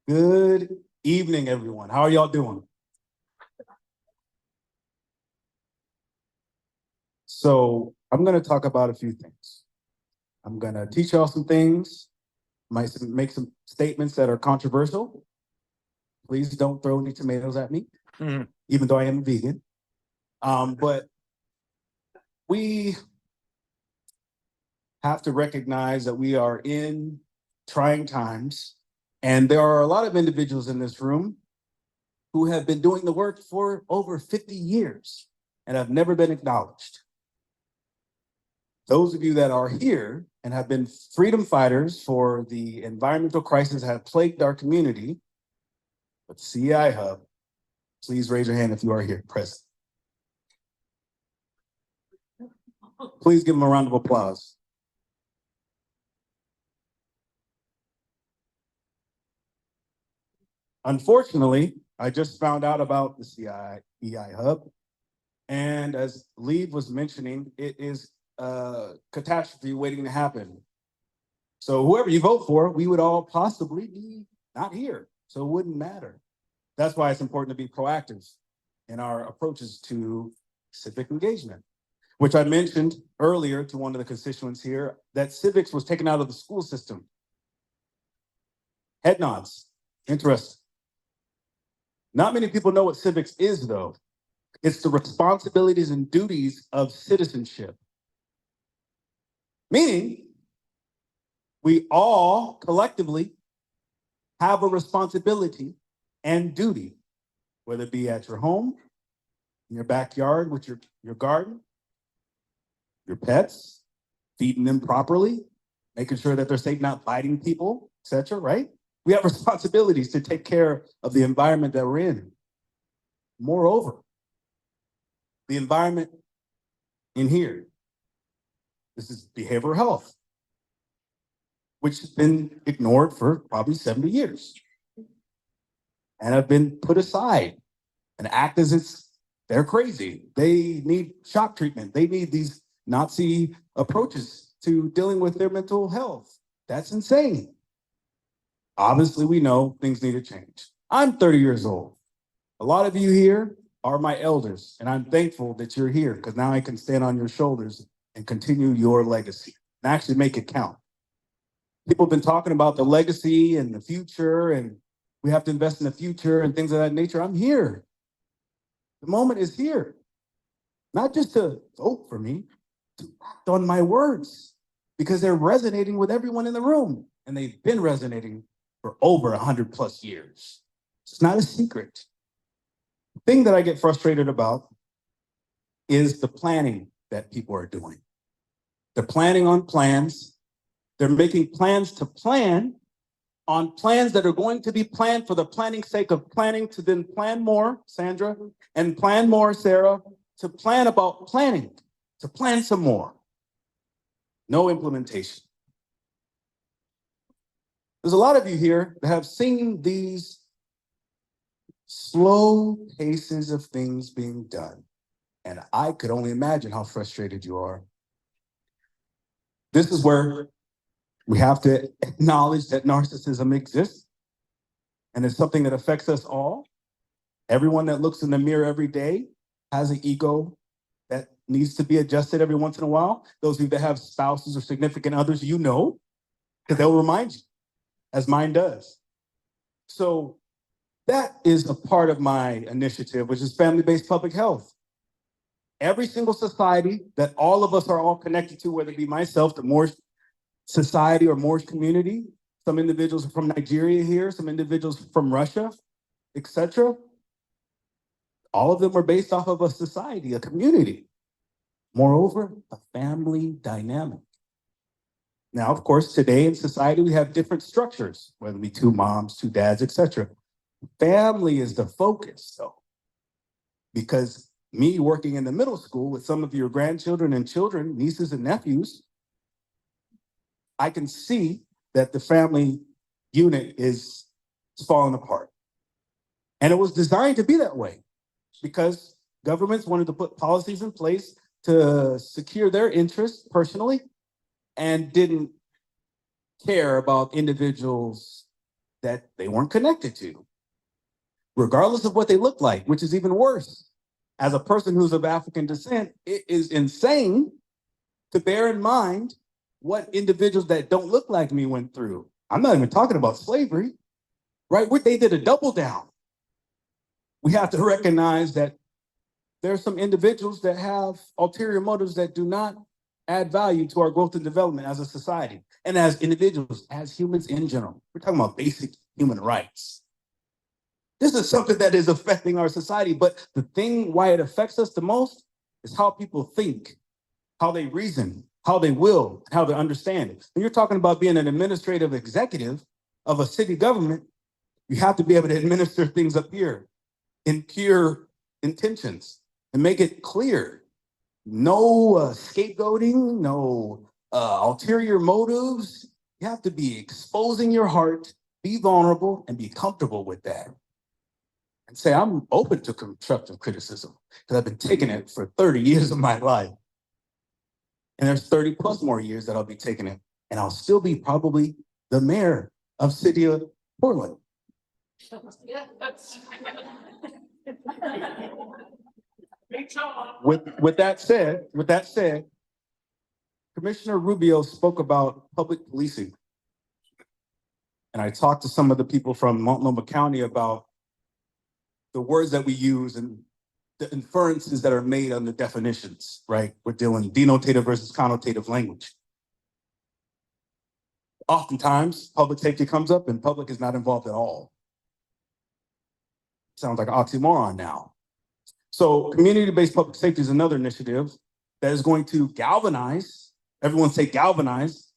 Good evening, everyone. How are y'all doing? So I'm going to talk about a few things. I'm going to teach y'all some things, might make some statements that are controversial. Please don't throw any tomatoes at me, even though I am vegan. But we have to recognize that we are in trying times, and there are a lot of individuals in this room who have been doing the work for over 50 years and have never been acknowledged. Those of you that are here and have been freedom fighters for the environmental crisis that have plagued our community with CEI Hub, please raise your hand if you are here present. Please give them a round of applause. Unfortunately, I just found out about the CEI Hub, and as Lee was mentioning, it is a catastrophe waiting to happen. So whoever you vote for, we would all possibly be not here, so it wouldn't matter. That's why it's important to be proactive in our approaches to civic engagement, which I mentioned earlier to one of the constituents here, that civics was taken out of the school system. Head nods, interesting. Not many people know what civics is, though. It's the responsibilities and duties of citizenship. Meaning, we all collectively have a responsibility and duty, whether it be at your home, in your backyard with your garden, your pets, feeding them properly, making sure that they're safe, not biting people, etc., right? We have responsibilities to take care of the environment that we're in. Moreover, the environment in here, this is behavioral health, which has been ignored for probably 70 years and have been put aside and act as if they're crazy. They need shock treatment. They need these Nazi approaches to dealing with their mental health. That's insane. Obviously, we know things need to change. I'm 30 years old. A lot of you here are my elders, and I'm thankful that you're here because now I can stand on your shoulders and continue your legacy and actually make it count. People have been talking about the legacy and the future, and we have to invest in the future and things of that nature. I'm here. The moment is here. Not just to vote for me, to act on my words, because they're resonating with everyone in the room, and they've been resonating for over 100 plus years. It's not a secret. The thing that I get frustrated about is the planning that people are doing. They're planning on plans. They're making plans to plan on plans that are going to be planned for the planning sake of planning, to then plan more, Sandra, and plan more, Sarah, to plan about planning, to plan some more. No implementation. There's a lot of you here that have seen these slow paces of things being done, and I could only imagine how frustrated you are. This is where we have to acknowledge that narcissism exists, and it's something that affects us all. Everyone that looks in the mirror every day has an ego that needs to be adjusted every once in a while. Those of you that have spouses or significant others, you know, because they'll remind you, as mine does. So that is a part of my initiative, which is family-based public health. Every single society that all of us are all connected to, whether it be myself, the Moorish society or Moorish community, some individuals are from Nigeria here, some individuals from Russia, etc. All of them are based off of a society, a community. Moreover, a family dynamic. Now, of course, today in society, we have different structures, whether it be two moms, two dads, etc. Family is the focus, though, because me working in the middle school with some of your grandchildren and children, nieces and nephews, I can see that the family unit is falling apart. And it was designed to be that way because governments wanted to put policies in place to secure their interests personally and didn't care about individuals' that they weren't connected to, regardless of what they look like, which is even worse. As a person who's of African descent, it is insane to bear in mind what individuals that don't look like me went through. I'm not even talking about slavery, right? They did a double down. We have to recognize that there are some individuals that have ulterior motives that do not add value to our growth and development as a society and as individuals, as humans in general. We're talking about basic human rights. This is something that is affecting our society, but the thing why it affects us the most is how people think, how they reason, how they will, how they understand it. When you're talking about being an administrative executive of a city government, you have to be able to administer things up here in pure intentions and make it clear. No scapegoating, no ulterior motives. You have to be exposing your heart, be vulnerable, and be comfortable with that. And say, I'm open to constructive criticism because I've been taking it for 30 years of my life. And there's 30 plus more years that I'll be taking it. And I'll still be probably the mayor of city of Portland. With that said, Commissioner Rubio spoke about public policing. And I talked to some of the people from Multnomah County about the words that we use and the inferences that are made on the definitions, right? We're dealing denotative versus connotative language. Oftentimes, public safety comes up and public is not involved at all. Sounds like an oxymoron now. So community-based public safety is another initiative that is going to galvanize, everyone say galvanize.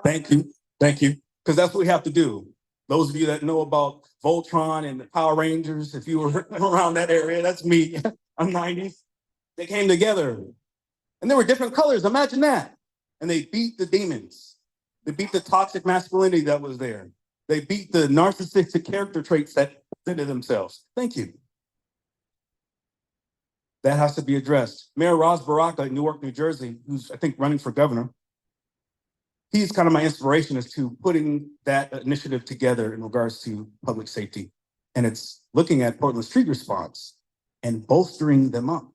Thank you, because that's what we have to do. Those of you that know about Voltron and the Power Rangers, if you were around that area, that's me. I'm 90s. They came together and there were different colors. Imagine that. And they beat the demons. They beat the toxic masculinity that was there. They beat the narcissistic character traits that presented themselves. Thank you. That has to be addressed. Mayor Ross Baraka in Newark, New Jersey, who's I think running for governor, he's kind of my inspiration as to putting that initiative together in regards to public safety. And it's looking at Portland street response and bolstering them up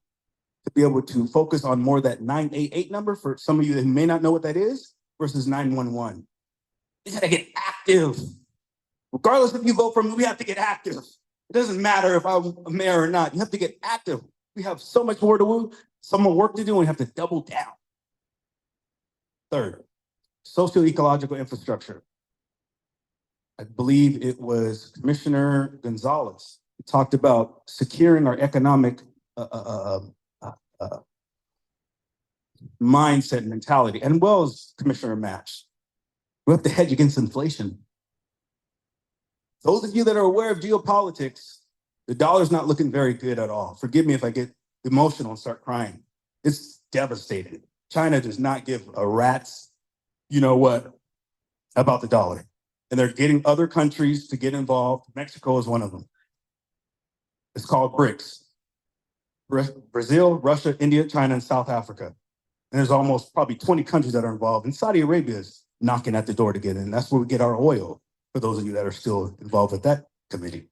to be able to focus on more that 988 number for some of you that may not know what that is versus 911. We gotta get active. Regardless if you vote for me, we have to get active. It doesn't matter if I'm a mayor or not. You have to get active. We have so much more to do, some more work to do, and we have to double down. Third, socio-ecological infrastructure. I believe it was Commissioner Gonzalez who talked about securing our economic mindset and mentality, and well as Commissioner Match. We have to hedge against inflation. Those of you that are aware of geopolitics, the dollar's not looking very good at all. Forgive me if I get emotional and start crying. It's devastating. China does not give a rat's you know what about the dollar. And they're getting other countries to get involved. Mexico is one of them. It's called BRICS. Brazil, Russia, India, China, and South Africa. And there's almost probably 20 countries that are involved. And Saudi Arabia is knocking at the door to get in. That's where we get our oil, for those of you that are still involved with that committee.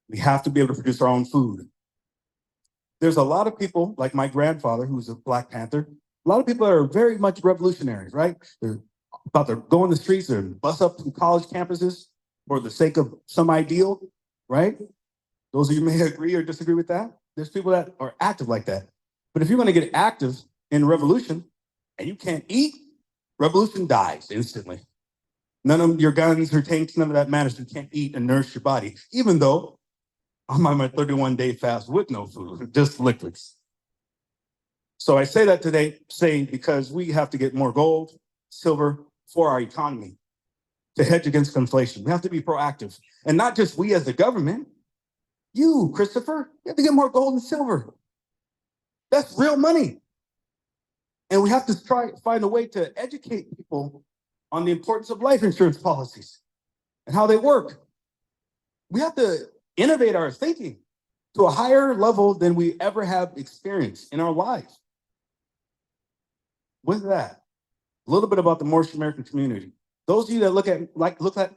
We have to be able to produce our own food. There's a lot of people, like my grandfather, who's a Black Panther, a lot of people that are very much revolutionaries, right? They're about to go in the streets or bus up to college campuses for the sake of some ideal, right? Those of you may agree or disagree with that. There's people that are active like that. But if you're going to get active in revolution and you can't eat, revolution dies instantly. None of your guns or tanks, none of that matters. You can't eat and nourish your body, even though I'm on my 31-day fast with no food, just liquids. So I say that today, because we have to get more gold, silver for our economy to hedge against inflation. We have to be proactive. And not just we as the government, you, Christopher, you have to get more gold and silver. That's real money. And we have to try to find a way to educate people on the importance of life insurance policies and how they work. We have to innovate our thinking to a higher level than we ever have experienced in our lives. With that, a little bit about the Moorish American community. Those of you that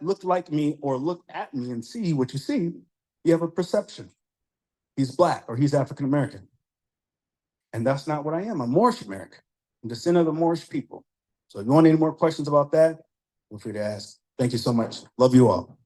look like me or look at me and see what you see, you have a perception. He's Black or he's African American. And that's not what I am. I'm Moorish American. I'm descendant of the Moorish people. So if you want any more questions about that, feel free to ask. Thank you so much. Love you all.